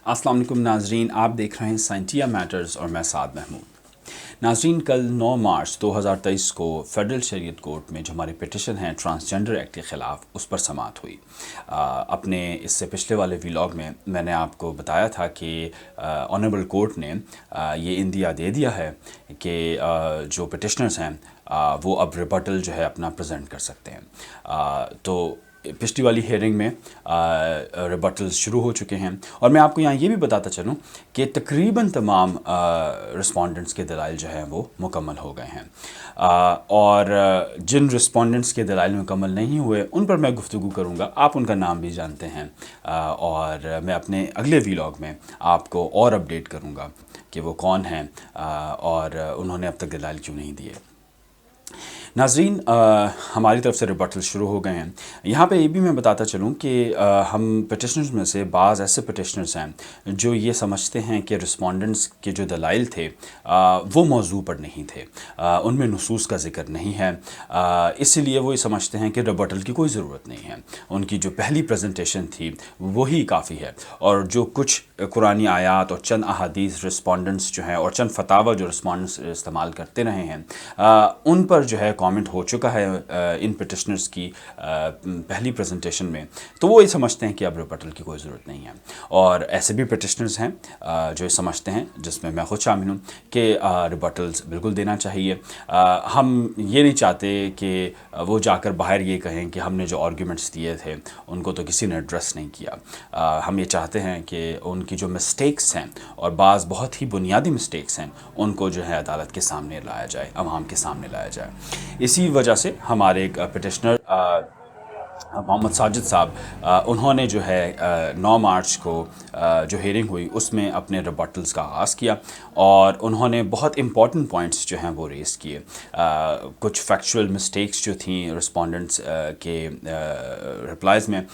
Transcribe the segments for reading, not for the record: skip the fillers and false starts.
अस्सलाम वालेकुम नाजरीन, आप देख रहे हैं साइंटिया मैटर्स और मैं साद महमूद। नाजरीन, कल 9 मार्च 2023 को फ़ेडरल शरीयत कोर्ट में जो हमारी पिटिशन है ट्रांसजेंडर एक्ट के ख़िलाफ़, उस पर समाअत हुई। अपने इससे पिछले वाले व्लॉग में मैंने आपको बताया था कि ऑनरेबल कोर्ट ने ये इंदिया दे दिया है कि जो पिटिशनर्स हैं वो अब रिबटल जो है अपना प्रेजेंट कर सकते हैं। तो पिछली वाली हेयरिंग में रिबटल्स शुरू हो चुके हैं और मैं आपको यहाँ ये भी बताता चलूँ कि तकरीबन तमाम रिस्पोंडेंट्स के दलाइल जो हैं वो मुकम्मल हो गए हैं, और जिन रिस्पोंडेंट्स के दलाइल मुकम्मल नहीं हुए उन पर मैं गुफ्तगू करूँगा। आप उनका नाम भी जानते हैं, और मैं अपने अगले व्लॉग में आपको और अपडेट करूँगा कि वो कौन हैं और उन्होंने अब तक दलाइल क्यों नहीं दिए। नाज़रीन, हमारी तरफ से रिबटल शुरू हो गए हैं। यहाँ पे ये भी मैं बताता चलूँ कि हम पिटिशनर्स में से बाज़ ऐसे पिटिशनर्स हैं जो ये समझते हैं कि रिस्पोंडेंट्स के जो दलाइल थे वो मौजू पर नहीं थे, उनमें नुसूस का ज़िक्र नहीं है, इसलिए वो ये समझते हैं कि रिबटल की कोई ज़रूरत नहीं है। उनकी जो पहली प्रेजेंटेशन थी वही काफ़ी है, और जो कुछ कुरानी आयात और चंद अहादीस रिस्पोंडेंट्स जो हैं और चंद फतावा जो रिस्पोंडेंट्स इस्तेमाल करते रहे हैं उन पर जो है कमेंट हो चुका है इन पिटिशनर्स की पहली प्रेजेंटेशन में, तो वो ये समझते हैं कि अब रिबटल की कोई ज़रूरत नहीं है। और ऐसे भी पिटिशनर्स हैं जो ये समझते हैं, जिसमें मैं ख़ुद शामिल हूँ, कि रिबटल्स बिल्कुल देना चाहिए। हम ये नहीं चाहते कि वो जाकर बाहर ये कहें कि हमने जो आर्ग्यूमेंट्स दिए थे उनको तो किसी ने एड्रेस नहीं किया। हम ये चाहते हैं कि उनकी जो मिस्टेक्स हैं, और बाज़ बहुत ही बुनियादी मिस्टेक्स हैं, उनको जो है अदालत के सामने लाया जाए, अवाम के सामने लाया जाए। इसी वजह से हमारे एक पिटिशनर मोहम्मद साजिद साहब, उन्होंने जो है 9 मार्च को जो हेयरिंग हुई उसमें अपने रिबटल्स का आगाज़ किया, और उन्होंने बहुत इंपॉर्टेंट पॉइंट्स जो हैं वो रेज़ किए। कुछ फैक्चुअल मिस्टेक्स जो थी रिस्पोंडेंट्स के रिप्लाइज़ में,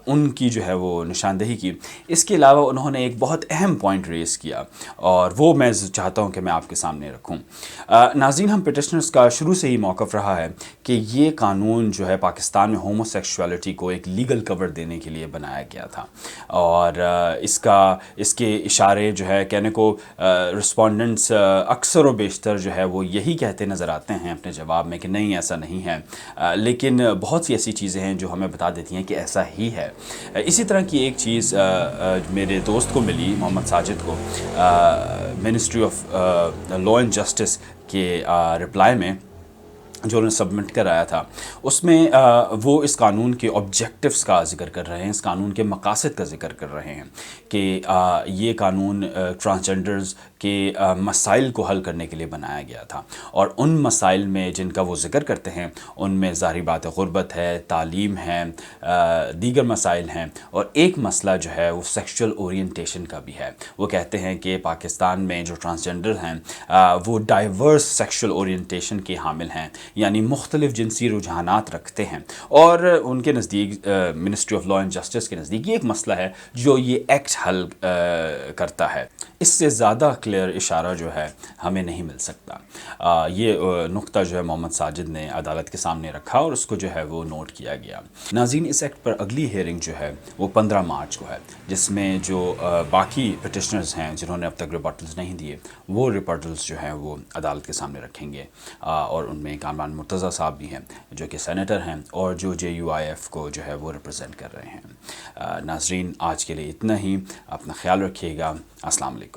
उनकी जो है वो निशानदेही की। इसके अलावा उन्होंने एक बहुत अहम पॉइंट रेज़ किया, और वो मैं चाहता हूँ कि मैं आपके सामने रखूँ। नाज़रीन, हम पिटिशनर्स का शुरू से ही मौक़िफ़ रहा है कि ये कानून जो है पाकिस्तान में होमोसेक्सुअलिटी को एक लीगल कवर देने के लिए बनाया गया था, और इसके इशारे जो है कहने को रिस्पोंडेंट्स अक्सर व बेशतर जो है वो यही कहते नज़र आते हैं अपने जवाब में कि नहीं, ऐसा नहीं है, लेकिन बहुत सी ऐसी चीज़ें हैं जो हमें बता देती हैं कि ऐसा ही है। इसी तरह की एक चीज़ मेरे दोस्त को मिली, मोहम्मद साजिद को, ministry of law and justice के रिप्लाई में जो उन्होंने सबमिट कराया था, उसमें वो इस कानून के ऑब्जेक्टिव्स का ज़िक्र कर रहे हैं, इस कानून के मकासद का ज़िक्र कर रहे हैं कि ये कानून ट्रांसजेंडर्स के मसाइल को हल करने के लिए बनाया गया था, और उन मसाइल में जिनका वो ज़िक्र करते हैं उनमें ज़ाहिर बात है ग़ुरबत है, तालीम है, दीगर मसाइल हैं, और एक मसला जो है वो सेक्शुअल ओरिएंटेशन का भी है। वो कहते हैं कि पाकिस्तान में जो ट्रांसजेंडर हैं वो डाइवर्स सेक्शुअल ओरिएंटेशन के हामिल हैं, यानी मुख्तलिफ़ जिनसी रुझानात रखते हैं, और उनके नज़दीक ministry of law and justice के नज़दीक ये एक मसला है जो ये एक्ट हल करता है। इससे ज़्यादा क्लियर इशारा जो है हमें नहीं मिल सकता। ये नुक्ता जो है मोहम्मद साजिद ने अदालत के सामने रखा, और उसको जो है वो नोट किया गया। नाज़रीन, इस एक्ट पर अगली हेयरिंग जो है वो 15 मार्च को है, जिसमें जो बाकी पिटिशनर्स हैं जिन्होंने अब तक रिबटल्स नहीं दिए, वो रिबटल्स जो हैं वो अदालत के सामने रखेंगे, और उनमें कामरान मुर्तज़ा साहब भी हैं जो कि सेनेटर हैं और जो JUIF को जो है वो रिप्रेजेंट कर रहे हैं। नाज़रीन, आज के लिए इतना ही। अपना ख्याल रखिएगा। अस्सलाम वालेकुम।